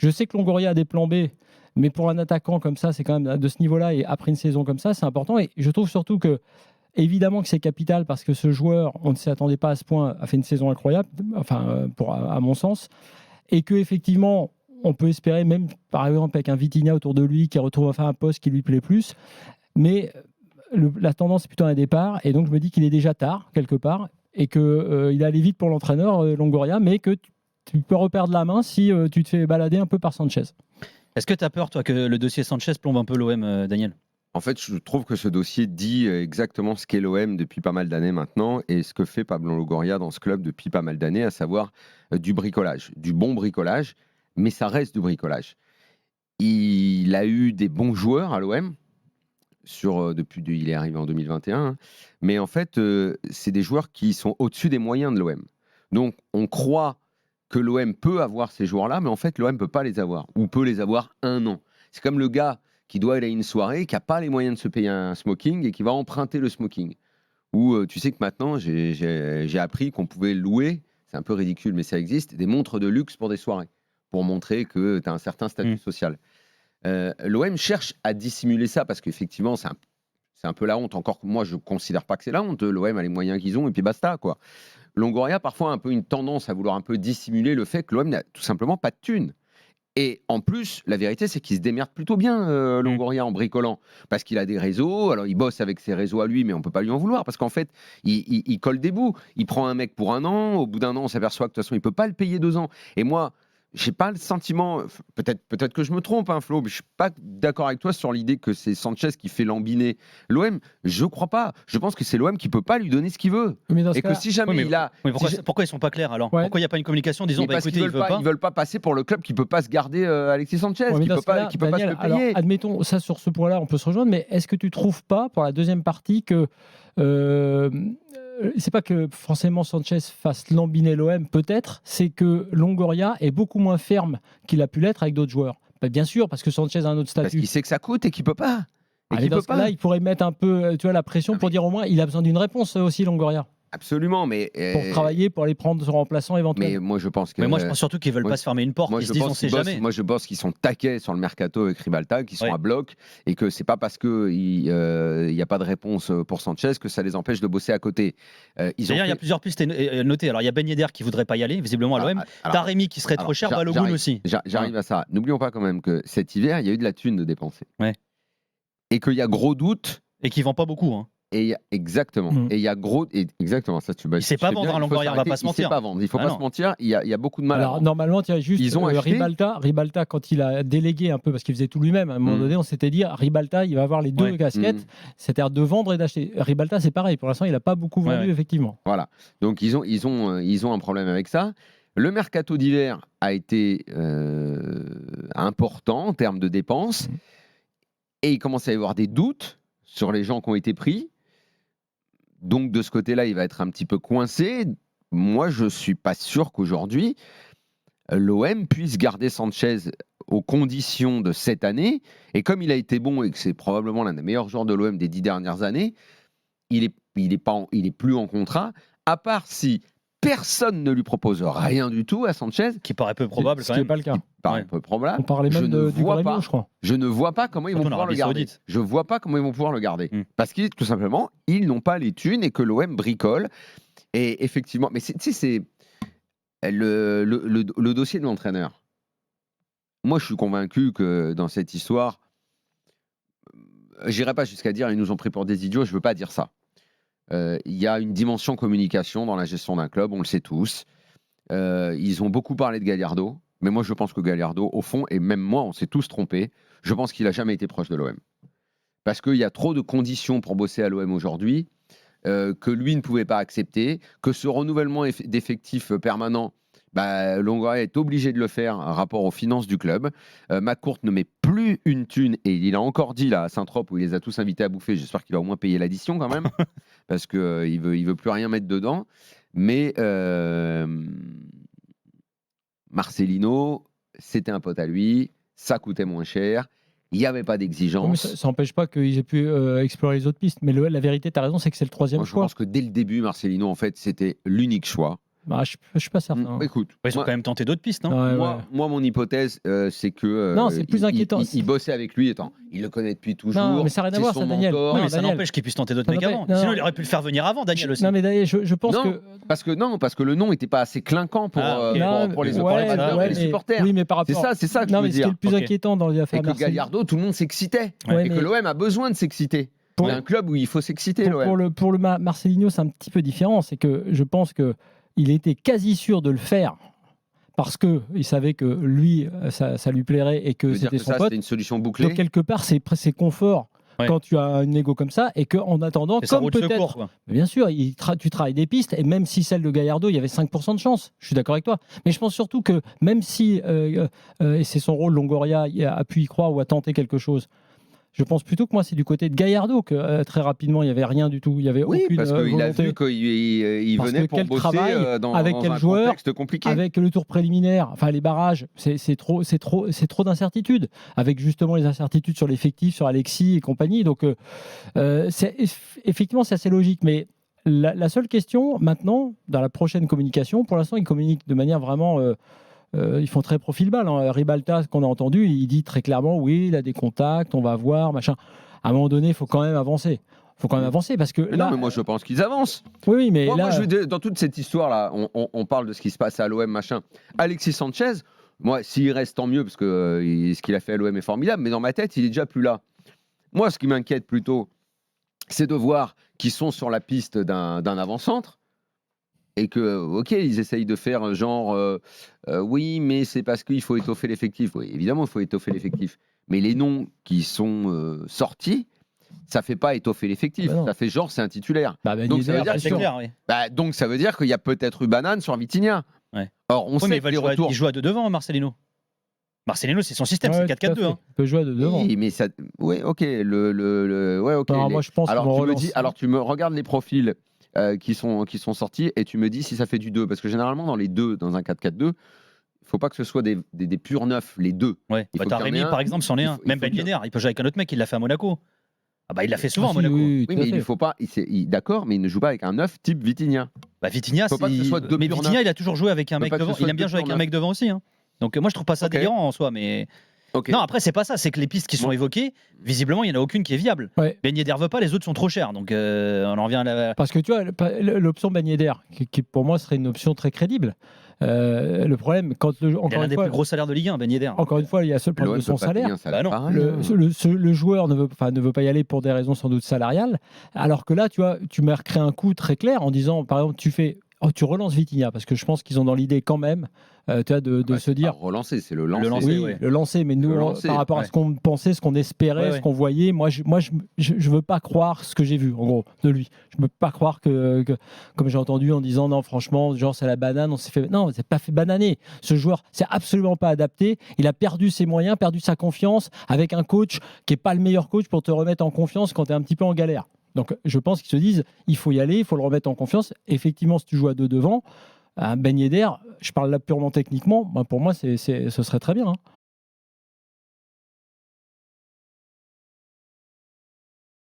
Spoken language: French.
Je sais que Longoria a des plans B, mais pour un attaquant comme ça, c'est quand même de ce niveau-là, et après une saison comme ça, c'est important. Et je trouve surtout que, évidemment que c'est capital, parce que ce joueur, on ne s'y attendait pas à ce point, a fait une saison incroyable, enfin, à mon sens, et que effectivement, on peut espérer, même par exemple avec un Vitinha autour de lui, qui retrouve enfin un poste qui lui plaît plus, mais la tendance est plutôt à un départ, et donc je me dis qu'il est déjà tard, quelque part, et qu'il est allé vite pour l'entraîneur, Longoria, mais que tu peux reperdre la main si tu te fais balader un peu par Sanchez. Est-ce que tu as peur, toi, que le dossier Sanchez plombe un peu l'OM, Daniel ? En fait, je trouve que ce dossier dit exactement ce qu'est l'OM depuis pas mal d'années maintenant et ce que fait Pablo Longoria dans ce club depuis pas mal d'années, à savoir du bricolage, du bon bricolage, mais ça reste du bricolage. Il a eu des bons joueurs à l'OM, il est arrivé en 2021, hein, mais en fait, c'est des joueurs qui sont au-dessus des moyens de l'OM. Donc, on croit que l'OM peut avoir ces joueurs-là, mais en fait, l'OM ne peut pas les avoir, ou peut les avoir un an. C'est comme le gars qui doit aller à une soirée, qui n'a pas les moyens de se payer un smoking et qui va emprunter le smoking. Ou tu sais que maintenant, j'ai appris qu'on pouvait louer, c'est un peu ridicule, mais ça existe, des montres de luxe pour des soirées, pour montrer que tu as un certain statut social. L'OM cherche à dissimuler ça parce qu'effectivement, c'est un peu la honte. Encore que moi, je ne considère pas que c'est la honte. L'OM a les moyens qu'ils ont et puis basta, quoi. Longoria, parfois, a un peu une tendance à vouloir un peu dissimuler le fait que l'OM n'a tout simplement pas de thunes. Et en plus, la vérité, c'est qu'il se démerde plutôt bien, Longoria, en bricolant. Parce qu'il a des réseaux, alors il bosse avec ses réseaux à lui, mais on ne peut pas lui en vouloir. Parce qu'en fait, il colle des bouts. Il prend un mec pour un an, au bout d'un an, on s'aperçoit que de toute façon, il ne peut pas le payer 2 ans. Et moi, j'ai pas le sentiment, peut-être que je me trompe, hein, Flo, mais je suis pas d'accord avec toi sur l'idée que c'est Sanchez qui fait lambiner l'OM. Je crois pas. Je pense que c'est l'OM qui peut pas lui donner ce qu'il veut. Et que si jamais il a, pourquoi ils sont pas clairs alors ? Pourquoi il n'y a pas une communication disant parce écoutez, qu'ils veulent pas passer pour le club qui peut pas se garder Alexis Sanchez, qui peut pas se le payer. Alors, admettons ça, sur ce point-là, on peut se rejoindre, mais est-ce que tu trouves pas pour la deuxième partie que c'est pas que forcément Sanchez fasse lambiner l'OM, peut-être, c'est que Longoria est beaucoup moins ferme qu'il a pu l'être avec d'autres joueurs. Bien sûr, parce que Sanchez a un autre statut. Parce qu'il sait que ça coûte et qu'il peut pas. Dans ce cas-là, il pourrait mettre un peu, la pression pour dire au moins, il a besoin d'une réponse aussi, Longoria. Absolument, mais pour travailler, pour aller prendre son remplaçant éventuellement. Mais moi, je pense que. Mais moi, je pense surtout qu'ils veulent pas se fermer une porte. Ils se disent, on sait jamais. Moi, je pense qu'ils sont taquets sur le mercato avec Ribalta, qu'ils sont à bloc, et que c'est pas parce que il y a pas de réponse pour Sanchez que ça les empêche de bosser à côté. D'ailleurs, il y a plusieurs pistes notées. Alors, il y a Ben Yedder qui voudrait pas y aller, visiblement à l'OM. Taremi qui serait trop cher, Balogun aussi. J'arrive à ça. N'oublions pas quand même que cet hiver, il y a eu de la thune de dépenser. Ouais. Et qu'il y a gros doute. Et qu'il vend pas beaucoup. Hein. Exactement. Et il y a exactement ça. Il ne sait pas vendre un Longoria, on va pas se mentir. Il ne sait pas vendre. Il faut pas se mentir. Il y a beaucoup de mal. Alors normalement, il y a juste Ribalta, quand il a délégué un peu, parce qu'il faisait tout lui-même. À un moment donné, on s'était dit Ribalta, il va avoir les deux casquettes, c'est-à-dire de vendre et d'acheter. Ribalta, c'est pareil. Pour l'instant, il n'a pas beaucoup vendu, effectivement. Voilà. Donc ils ont un problème avec ça. Le mercato d'hiver a été important en termes de dépenses, et il commence à y avoir des doutes sur les gens qui ont été pris. Donc, de ce côté-là, il va être un petit peu coincé. Moi, je ne suis pas sûr qu'aujourd'hui, l'OM puisse garder Sanchez aux conditions de cette année. Et comme il a été bon et que c'est probablement l'un des meilleurs joueurs de l'OM des 10 dernières années, il est plus en contrat, à part si personne ne lui propose rien du tout à Sanchez. Qui paraît peu probable, ce qui n'est pas le cas. Peu probable. On parlait même du Grêmio, je crois. Je ne vois pas comment ils vont pouvoir le garder. Je vois pas comment ils vont pouvoir le garder. Parce que, tout simplement, ils n'ont pas les thunes et que l'OM bricole. Et effectivement, mais tu sais, c'est le dossier de l'entraîneur. Moi, je suis convaincu que dans cette histoire, j'irai pas jusqu'à dire ils nous ont pris pour des idiots, je veux pas dire ça. Il y a une dimension communication dans la gestion d'un club, on le sait tous. Ils ont beaucoup parlé de Gallardo, mais moi je pense que Gallardo, au fond, et même moi, on s'est tous trompés, je pense qu'il n'a jamais été proche de l'OM. Parce qu'il y a trop de conditions pour bosser à l'OM aujourd'hui, que lui ne pouvait pas accepter, que ce renouvellement d'effectifs permanent, Longoria est obligé de le faire en rapport aux finances du club. McCourt ne met plus une thune, et il a encore dit là à Saint-Trope où il les a tous invités à bouffer, j'espère qu'il va au moins payer l'addition quand même, parce qu'il veut plus rien mettre dedans. Mais Marcelino, c'était un pote à lui, ça coûtait moins cher, il n'y avait pas d'exigence. Ça n'empêche pas qu'ils aient pu explorer les autres pistes, mais la vérité, tu as raison, c'est que c'est le troisième choix. Je pense que dès le début, Marcelino, en fait, c'était l'unique choix. Je suis pas certain. Écoute, ils ont quand même tenté d'autres pistes, non? Moi, mon hypothèse, c'est que non, c'est plus inquiétant. Il bossait avec lui. Il le connaît depuis toujours. Non, mais ça n'a rien à voir, ça, Daniel. Non, mais ça n'empêche qu'il puisse tenter d'autres mecs avant. Sinon, il aurait pu le faire venir avant, Daniel aussi. Non, mais Daniel, je pense que parce que le nom n'était pas assez clinquant pour les supporters. Oui, mais par rapport. C'est ça que je veux dire. Ce qui est le plus inquiétant dans les affaires. Et que Gallardo, tout le monde s'excitait. Et que l'OM a besoin de s'exciter. Il y a un club où il faut s'exciter. Pour le Marcelinho, c'est un petit peu différent. C'est que je pense qu'il était quasi sûr de le faire parce qu'il savait que lui, ça lui plairait et que c'était son pote. C'était une solution bouclée. Donc, quelque part, c'est confort quand tu as une égo comme ça et qu'en attendant, comme peut-être. Bien sûr, tu travailles des pistes et même si celle de Gallardo, il y avait 5% de chance. Je suis d'accord avec toi. Mais je pense surtout que même si, et c'est son rôle, Longoria a pu y croire ou a tenté quelque chose. Je pense plutôt que moi, c'est du côté de Gallardo que très rapidement, il n'y avait rien du tout. Il y avait aucune parce qu'il volonté. a vu qu'il venait pour bosser dans un contexte compliqué. Avec le tour préliminaire, enfin les barrages, c'est trop d'incertitudes. Avec justement les incertitudes sur l'effectif, sur Alexis et compagnie. Donc, effectivement, c'est assez logique. Mais la seule question, maintenant, dans la prochaine communication, pour l'instant, ils communiquent de manière vraiment... ils font très profil bas. Ribalta, ce qu'on a entendu, il dit très clairement oui, il a des contacts, on va voir, machin. À un moment donné, il faut quand même avancer. Parce que là. Non, mais moi je pense qu'ils avancent. Oui, mais moi, dans toute cette histoire-là, on parle de ce qui se passe à l'OM, machin. Alexis Sanchez, moi, s'il reste, tant mieux, parce que ce qu'il a fait à l'OM est formidable, mais dans ma tête, il est déjà plus là. Moi, ce qui m'inquiète plutôt, c'est de voir qu'ils sont sur la piste d'un avant-centre. Et que, ils essayent de faire genre, oui, mais c'est parce qu'il faut étoffer l'effectif. Oui, évidemment, il faut étoffer l'effectif. Mais les noms qui sont sortis, ça ne fait pas étoffer l'effectif. Ça fait genre, c'est un titulaire. Donc, ça veut dire donc, ça veut dire qu'il y a peut-être eu banane sur Vitinha. Ouais. Or, on sait que les retours... Il joue à deux devant, Marcelino. Marcelino, c'est son système, c'est 4-4-2. Il peut jouer à deux devant. Oui, mais ça... Oui, ok. Ouais, ok. Moi, je pense alors, tu me regardes les profils... qui sont sortis et tu me dis si ça fait du 2 parce que généralement dans les deux, dans un 4-4-2 il ne faut pas que ce soit des purs neufs les deux. Rémi par exemple c'en est un, même Ben Yedder il peut jouer avec un autre mec, il l'a fait à Monaco. Il l'a fait souvent à Monaco. Oui, mais il ne faut pas, d'accord, mais il ne joue pas avec un neuf type Vitinha. Vitinha, mais Vitinha il a toujours joué avec un mec devant, il aime bien jouer avec un mec devant aussi. Donc moi je trouve pas ça délirant en soi, mais... Okay. Non, après, c'est pas ça. C'est que les pistes qui sont évoquées, visiblement, il n'y en a aucune qui est viable. Ben Yedder veut pas, les autres sont trop chers. Donc, on en revient à la... Parce que tu vois, l'option Ben Yedder, qui pour moi serait une option très crédible. Le problème, il a l'un des plus gros salaires de Ligue 1, Ben Yedder. Encore une fois, il y a ce problème de son salaire. Le joueur ne veut pas y aller pour des raisons sans doute salariales. Alors que là, tu vois, tu m'as recréé un coup très clair en disant, par exemple, tu relances Vitinha, parce que je pense qu'ils ont dans l'idée quand même de se dire... Relancer, c'est le lancer. Le lancer, mais nous, par rapport à ce qu'on pensait, ce qu'on espérait, ce qu'on voyait, moi, je veux pas croire ce que j'ai vu, en gros, de lui. Je veux pas croire que comme j'ai entendu en disant, non, franchement, genre, c'est la banane, on s'est fait... Non, c'est pas fait bananer. Ce joueur, c'est absolument pas adapté. Il a perdu ses moyens, perdu sa confiance avec un coach qui est pas le meilleur coach pour te remettre en confiance quand tu es un petit peu en galère. Donc, je pense qu'ils se disent, il faut y aller, il faut le remettre en confiance. Effectivement, si tu joues à deux devant, Ben Yedder, je parle là purement techniquement, pour moi, ce serait très bien.